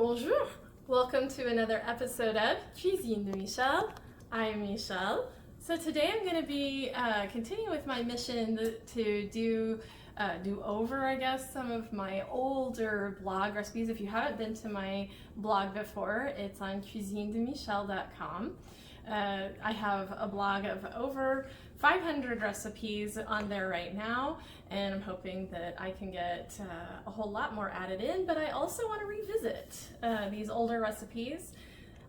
Bonjour! Welcome to another episode of Cuisine de Michel. I'm Michel. So today I'm going to be continuing with my mission to do over, I guess, some of my older blog recipes. If you haven't been to my blog before, it's on cuisinedemichel.com. I have a blog of over 500 recipes on there right now, and I'm hoping that I can get a whole lot more added in, but I also want to revisit these older recipes.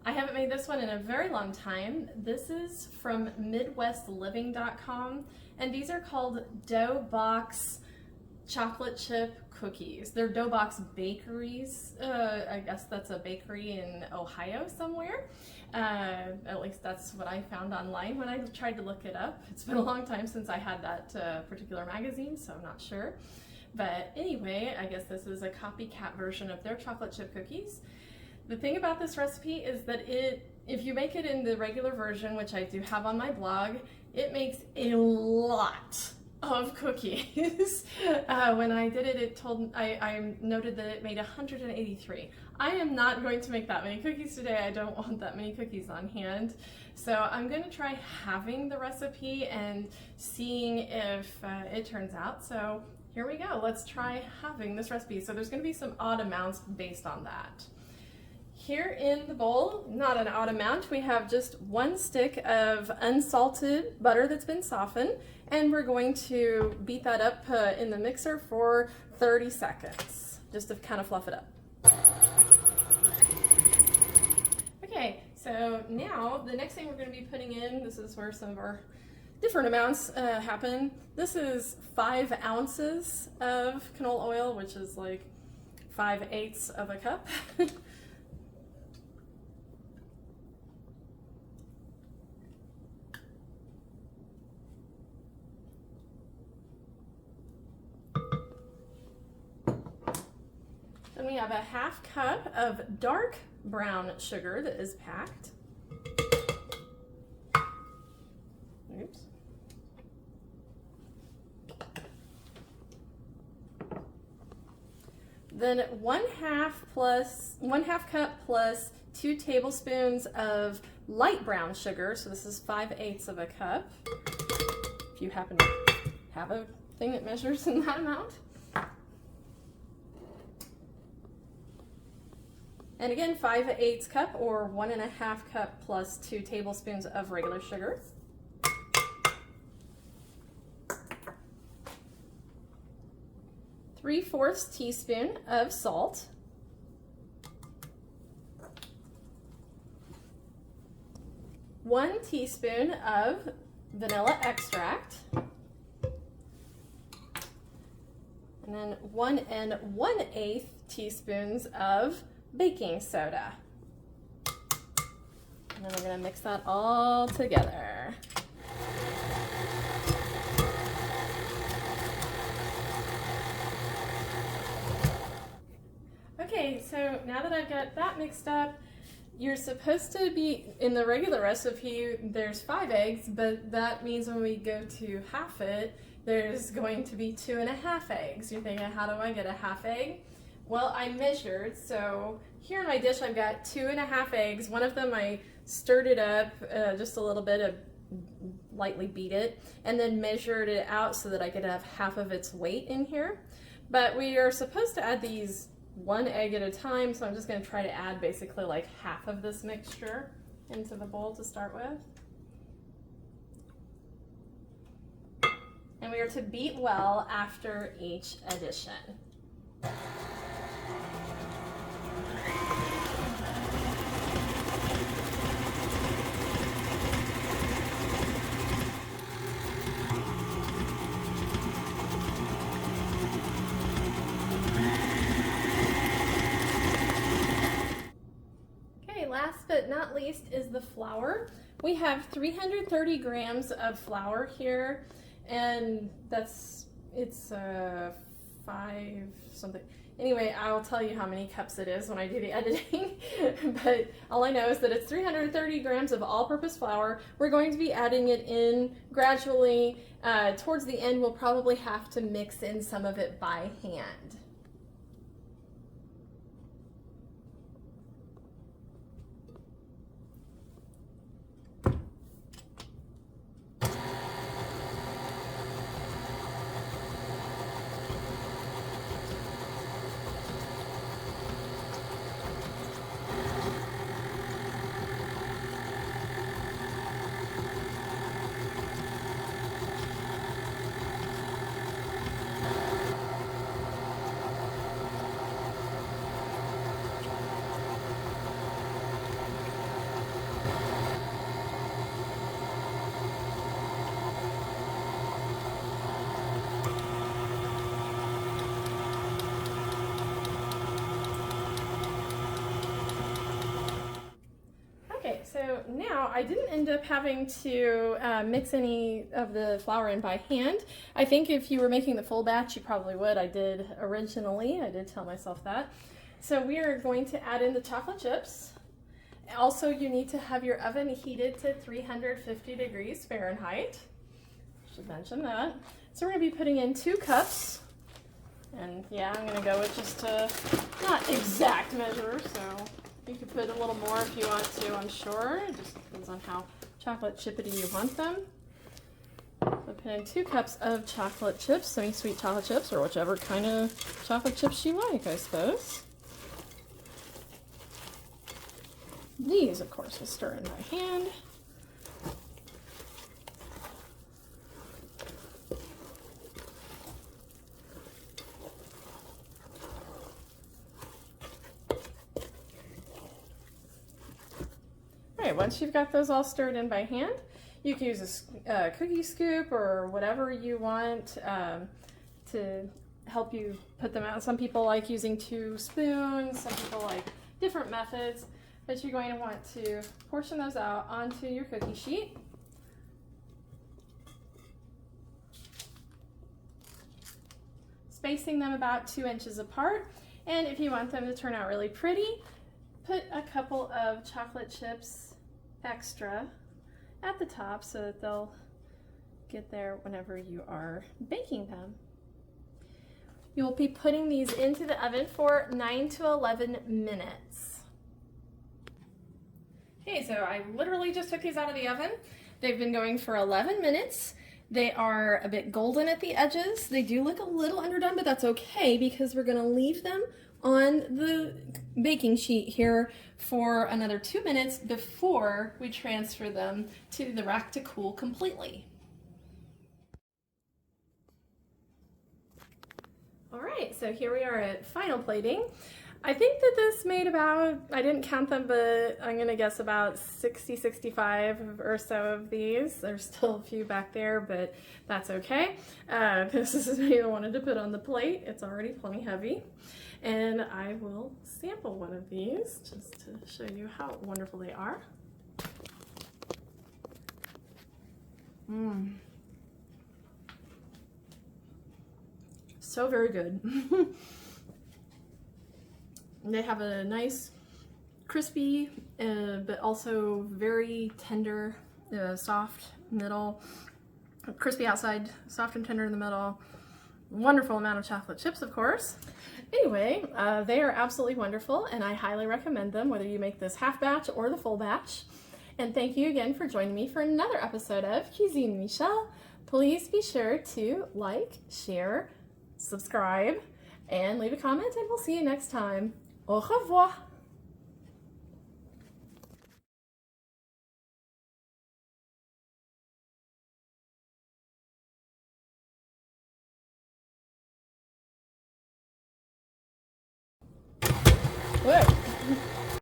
I haven't made this one in a very long time. This is from midwestliving.com, and these are called Doughbox chocolate chip cookies. They're Doughbox bakeries. I guess that's a bakery in Ohio somewhere. At least that's what I found online when I tried to look it up. It's been a long time since I had that particular magazine, so I'm not sure. But anyway, I guess this is a copycat version of their chocolate chip cookies. The thing about this recipe is that if you make it in the regular version, which I do have on my blog, it makes a lot of cookies. When I did it, I noted that it made 183. I am not going to make that many cookies today. I don't want that many cookies on hand. So I'm going to try halving the recipe and seeing if it turns out. So here we go. Let's try halving this recipe. So there's going to be some odd amounts based on that. Here in the bowl, not an odd amount, we have just 1 stick of unsalted butter that's been softened, and we're going to beat that up in the mixer for 30 seconds, just to kind of fluff it up. Okay, so now the next thing we're going to be putting in, this is where some of our different amounts happen. This is 5 ounces of canola oil, which is like 5/8 of a cup. Then we have a 1/2 cup of dark brown sugar that is packed. Oops. Then 1/2 cup plus 2 tablespoons of light brown sugar. So this is 5/8 of a cup. If you happen to have a thing that measures in that amount. And again, 5/8 cup or 1.5 cup plus 2 tablespoons of regular sugar. Three-fourths teaspoon of salt. One teaspoon of vanilla extract. And then 1 1/8 teaspoons of baking soda. And then we're going to mix that all together. Okay, so now that I've got that mixed up, you're supposed to be, in the regular recipe, there's 5 eggs, but that means when we go to half it, there's going to be 2.5 eggs. You're thinking, how do I get a 1/2 egg? Well, I measured, so here in my dish I've got 2.5 eggs. One of them I stirred it up just a little bit, lightly beat it, and then measured it out so that I could have half of its weight in here. But we are supposed to add these 1 egg at a time, so I'm just going to try to add basically like half of this mixture into the bowl to start with. And we are to beat well after each addition. Last but not least is the flour. We have 330 grams of flour here, and it's 5 something. Anyway, I'll tell you how many cups it is when I do the editing, but all I know is that it's 330 grams of all-purpose flour. We're going to be adding it in gradually. Towards the end, we'll probably have to mix in some of it by hand. now I didn't end up having to mix any of the flour in by hand. I think if you were making the full batch, you probably would. I did originally. I did tell myself that. So we are going to add in the chocolate chips. Also, you need to have your oven heated to 350 degrees Fahrenheit. Should mention that. So we're going to be putting in 2 cups. And yeah, I'm going to go with just a not exact measure, so you could put a little more if you want to, I'm sure. It just depends on how chocolate chippity you want them. So put in 2 cups of chocolate chips, semi-sweet chocolate chips, or whichever kind of chocolate chips you like, I suppose. These, of course, will stir in by hand. All right, once you've got those all stirred in by hand, you can use a cookie scoop or whatever you want to help you put them out. Some people like using 2 spoons, some people like different methods, but you're going to want to portion those out onto your cookie sheet. Spacing them about 2 inches apart, and if you want them to turn out really pretty, put a couple of chocolate chips extra at the top so that they'll get there whenever you are baking them. You will be putting these into the oven for 9 to 11 minutes. Okay, so I literally just took these out of the oven. They've been going for 11 minutes. They are a bit golden at the edges. They do look a little underdone, but that's okay because we're gonna leave them on the baking sheet here for another 2 minutes before we transfer them to the rack to cool completely. All right, so here we are at final plating. I think that this made about, I didn't count them, but I'm gonna guess about 60, 65 or so of these. There's still a few back there, but that's okay. This is what I wanted to put on the plate. It's already plenty heavy. And I will sample one of these just to show you how wonderful they are. So very good. They have a nice crispy but also very tender, soft middle, crispy outside, soft and tender in the middle. Wonderful amount of chocolate chips, of course. Anyway, they are absolutely wonderful and I highly recommend them whether you make this half batch or the full batch. And thank you again for joining me for another episode of Cuisine Michel. Please be sure to like, share, subscribe, and leave a comment, and we'll see you next time. Au revoir!